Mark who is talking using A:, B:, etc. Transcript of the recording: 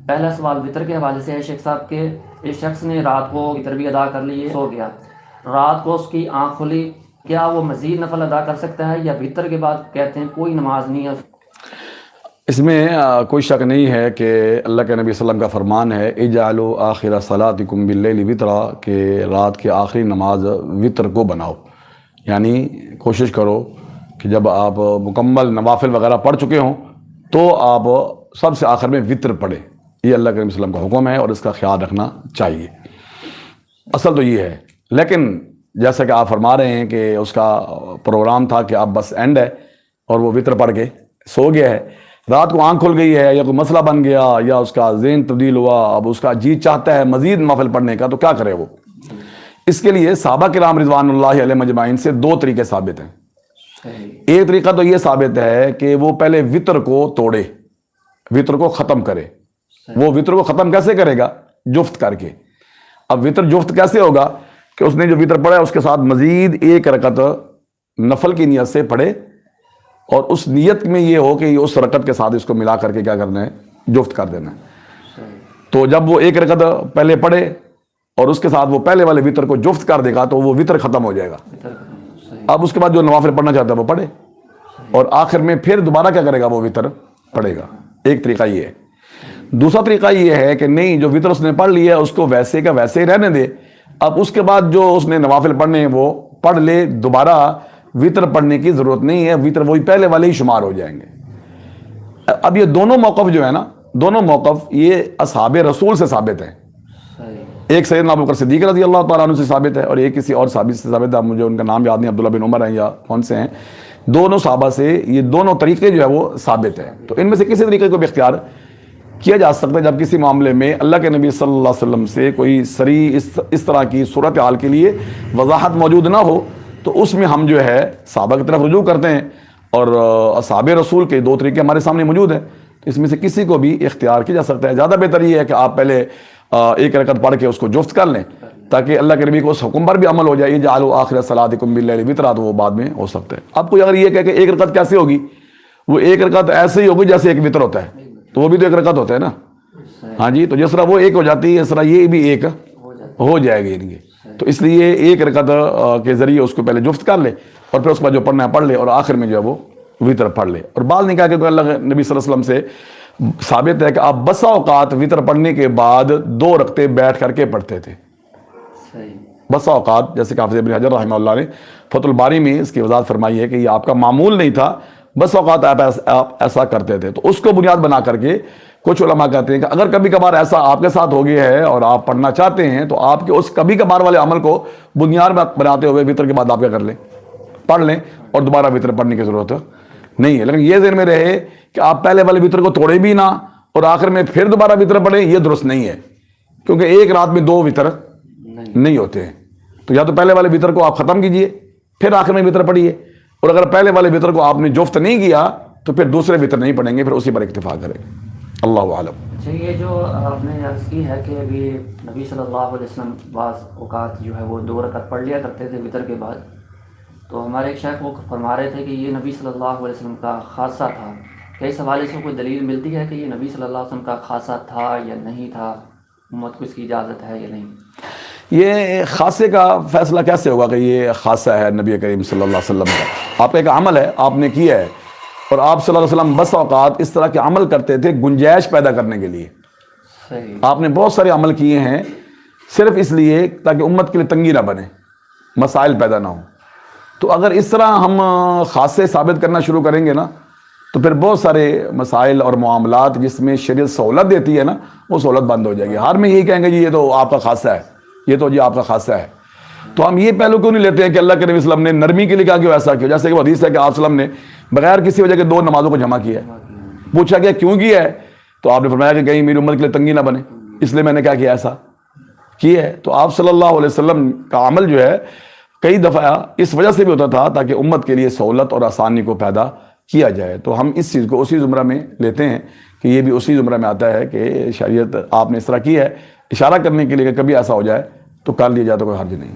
A: پہلا سوال وطر کے حوالے سے ہے شیخ صاحب کے ایک شخص نے رات کو وطر بھی ادا کر لیے، سو گیا، رات کو اس کی آنکھ کھلی، کیا وہ مزید نفل ادا کر سکتا ہے یا وطر کے بعد کہتے ہیں کوئی نماز نہیں ہے؟
B: اس میں کوئی شک نہیں ہے کہ اللہ کے نبی صلی اللہ علیہ وسلم کا فرمان ہے اجعلوا آخر صلاتکم باللیل وطرا، کہ رات کی آخری نماز وطر کو بناؤ، یعنی کوشش کرو کہ جب آپ مکمل نوافل وغیرہ پڑھ چکے ہوں تو آپ سب سے آخر میں وطر پڑھیں۔ یہ اللہ کے نبی صلی اللہ علیہ وسلم کا حکم ہے اور اس کا خیال رکھنا چاہیے، اصل تو یہ ہے۔ لیکن جیسا کہ آپ فرما رہے ہیں کہ اس کا پروگرام تھا کہ اب بس اینڈ ہے اور وہ وطر پڑھ کے سو گیا ہے، رات کو آنکھ کھل گئی ہے یا کوئی مسئلہ بن گیا یا اس کا ذہن تبدیل ہوا، اب اس کا جی چاہتا ہے مزید نوافل پڑھنے کا، تو کیا کرے وہ؟ اس کے لیے صحابہ کرام رضوان اللہ علیہ مجمعین سے دو طریقے ثابت ہیں۔ ایک طریقہ تو یہ ثابت ہے کہ وہ پہلے وطر کو توڑے، وطر کو ختم کرے۔ وہ وطر کو ختم کیسے کرے گا؟ جفت کر کے۔ اب وطر جفت کیسے ہوگا کہ اس نے جو وطر پڑھا ہے اس کے ساتھ مزید ایک رکعت نفل کی نیت سے پڑھے، اور اس نیت میں یہ ہو کہ اس رکعت کے ساتھ اس کو ملا کر کے کیا کرنا ہے؟ جفت کر دینا ہے۔ تو جب وہ ایک رکعت پہلے پڑھے اور اس کے ساتھ وہ پہلے والے وطر کو جفت کر دے گا تو وہ وطر ختم ہو جائے گا۔ اب اس کے بعد جو نوافل پڑھنا چاہتا ہے وہ پڑھے، اور آخر میں پھر دوبارہ کیا کرے گا؟ وہ وطر پڑھے گا۔ ایک طریقہ یہ ہے۔ دوسرا طریقہ یہ ہے کہ نہیں، جو وطر اس نے پڑھ لیا ہے اس کو ویسے کا ویسے ہی رہنے دے، اب اس کے بعد جو اس نے نوافل پڑھنے ہیں وہ پڑھ لے، دوبارہ وطر پڑھنے کی ضرورت نہیں ہے، وطر وہی پہلے والے ہی شمار ہو جائیں گے۔ اب یہ دونوں موقف جو ہے نا، دونوں موقف یہ اصحاب رسول سے ثابت ہیں۔ ایک سیدنا ابوبکر صدیق رضی اللہ تعالیٰ عنہ سے ثابت ہے اور ایک کسی اور صحابی سے ثابت ہے، مجھے ان کا نام یاد نہیں، عبداللہ بن عمر ہیں یا کون سے ہیں، دونوں صحابہ سے یہ دونوں طریقے جو ہے وہ ثابت ہیں۔ تو ان میں سے کسی طریقے کو بھی اختیار کیا جا سکتا ہے جب کسی معاملے میں اللہ کے نبی صلی اللہ علیہ وسلم سے کوئی صریح اس طرح کی صورتحال کے لیے وضاحت موجود نہ ہو، تو اس میں ہم جو ہے صحابہ کی طرف رجوع کرتے ہیں، اور اصحاب رسول کے دو طریقے ہمارے سامنے موجود ہیں، تو اس میں سے کسی کو بھی اختیار کیا جا سکتا ہے۔ زیادہ بہتر یہ ہے کہ آپ پہلے ایک رکعت پڑھ کے اس کو جفت کر لیں تاکہ اللہ کے نبی کو اس حکم پر بھی عمل ہو جائے، جعلوا آخر صلاتکم باللیل وطرا، تو وہ بعد میں ہو سکتا ہے۔ اب کوئی اگر یہ کہے کہ ایک رکعت کیسے ہوگی، وہ ایک رکعت ایسے ہی ہوگی جیسے ایک وطر ہوتا ہے، تو وہ بھی تو ایک رکعت ہوتا ہے نا، ہاں جی، تو جس طرح وہ ایک ہو جاتی ہے اس طرح یہ بھی ایک ہو جائے گی۔ تو اس لیے ایک رکعت کے ذریعے اس کو پہلے جفت کر لے اور پھر اس کا جو پڑھنا ہے پڑھ لے، اور آخر میں جو ہے وہ وطر پڑھ لے۔ اور بعض نے کہا کہ اللہ نبی صلی اللہ علیہ وسلم سے ثابت ہے کہ آپ بسا اوقات وطر پڑھنے کے بعد 2 رکعتیں بیٹھ کر کے پڑھتے تھے، بسا اوقات، جیسے کہ حافظ ابن حجر رحمہ اللہ نے فتح الباری میں اس کی وضاحت فرمائی ہے کہ یہ آپ کا معمول نہیں تھا، بس اوقات آپ ایسا کرتے تھے۔ تو اس کو بنیاد بنا کر کے کچھ علماء کہتے ہیں کہ اگر کبھی کبھار ایسا آپ کے ساتھ ہو گیا ہے اور آپ پڑھنا چاہتے ہیں تو آپ کے اس کبھی کبھار والے عمل کو بنیاد بناتے ہوئے وطر کے بعد آپ کیا کر لیں؟ پڑھ لیں، اور دوبارہ وطر پڑھنے کی ضرورت نہیں ہے۔ لیکن یہ ذہن میں رہے کہ آپ پہلے والے وطر کو توڑے بھی نہ اور آخر میں پھر دوبارہ وطر پڑھیں، یہ درست نہیں ہے، کیونکہ ایک رات میں 2 وطر نہیں ہوتے ہیں۔ تو یا تو پہلے والے وطر کو آپ ختم کیجئے پھر آخر میں وطر پڑھیے، اور اگر پہلے والے وطر کو آپ نے جفت نہیں کیا تو پھر دوسرے وطر نہیں پڑھیں گے، پھر اسی پر اکتفا کریں۔ اللہ عالم۔
A: اچھا، یہ جو آپ نے عرض کی ہے کہ ابھی نبی صلی اللہ علیہ وسلم بعض اوقات جو ہے وہ 2 رکعت پڑھ لیا کرتے تھے وطر کے بعد، تو ہمارے ایک شیخ وہ فرما رہے تھے کہ یہ نبی صلی اللہ علیہ وسلم کا خاصہ تھا، کیا اس حوالے سے کوئی دلیل ملتی ہے کہ یہ نبی صلی اللہ علیہ وسلم کا خاصہ تھا یا نہیں تھا، امت کو اس کی اجازت ہے یا نہیں؟
B: یہ خاصے کا فیصلہ کیسے ہوگا کہ یہ خاصہ ہے نبی کریم صلی اللہ علیہ وسلم کا؟ آپ کا ایک عمل ہے، آپ نے کیا ہے، اور آپ صلی اللہ علیہ وسلم بس اوقات اس طرح کے عمل کرتے تھے گنجائش پیدا کرنے کے لیے۔ آپ نے بہت سارے عمل کیے ہیں صرف اس لیے تاکہ امت کے لیے تنگی نہ بنے، مسائل پیدا نہ ہوں۔ تو اگر اس طرح ہم خاصے ثابت کرنا شروع کریں گے نا تو پھر بہت سارے مسائل اور معاملات جس میں شریعت سہولت دیتی ہے نا، وہ سہولت بند ہو جائے گی۔ ہر میں یہی کہیں گے جی یہ تو آپ کا خاصہ ہے، یہ تو جی آپ کا خاصہ ہے۔ تو ہم یہ پہلو کیوں نہیں لیتے ہیں کہ اللہ کے نبی صلی اللہ علیہ وسلم نے نرمی کے لیے کہا کہ ایسا کیوں؟ جیسے کہ وہ حدیث ہے کہ آپ صلی اللہ علیہ وسلم نے بغیر کسی وجہ کے 2 نمازوں کو جمع کیا ہے، پوچھا گیا کیوں کیا ہے، تو آپ نے فرمایا کہ کہیں میری امت کے لیے تنگی نہ بنے، اس لیے میں نے کیا کیا ایسا کیا ہے۔ تو آپ صلی اللہ علیہ وسلم کا عمل جو ہے کئی دفعہ اس وجہ سے بھی ہوتا تھا تاکہ امت کے لیے سہولت اور آسانی کو پیدا کیا جائے۔ تو ہم اس چیز کو اسی زمرہ میں لیتے ہیں کہ یہ بھی اسی زمرہ میں آتا ہے کہ شریعت آپ نے اس طرح کی ہے، اشارہ کرنے کے لیے کہ کبھی ایسا ہو جائے تو کر لیا جائے تو کوئی حرج نہیں۔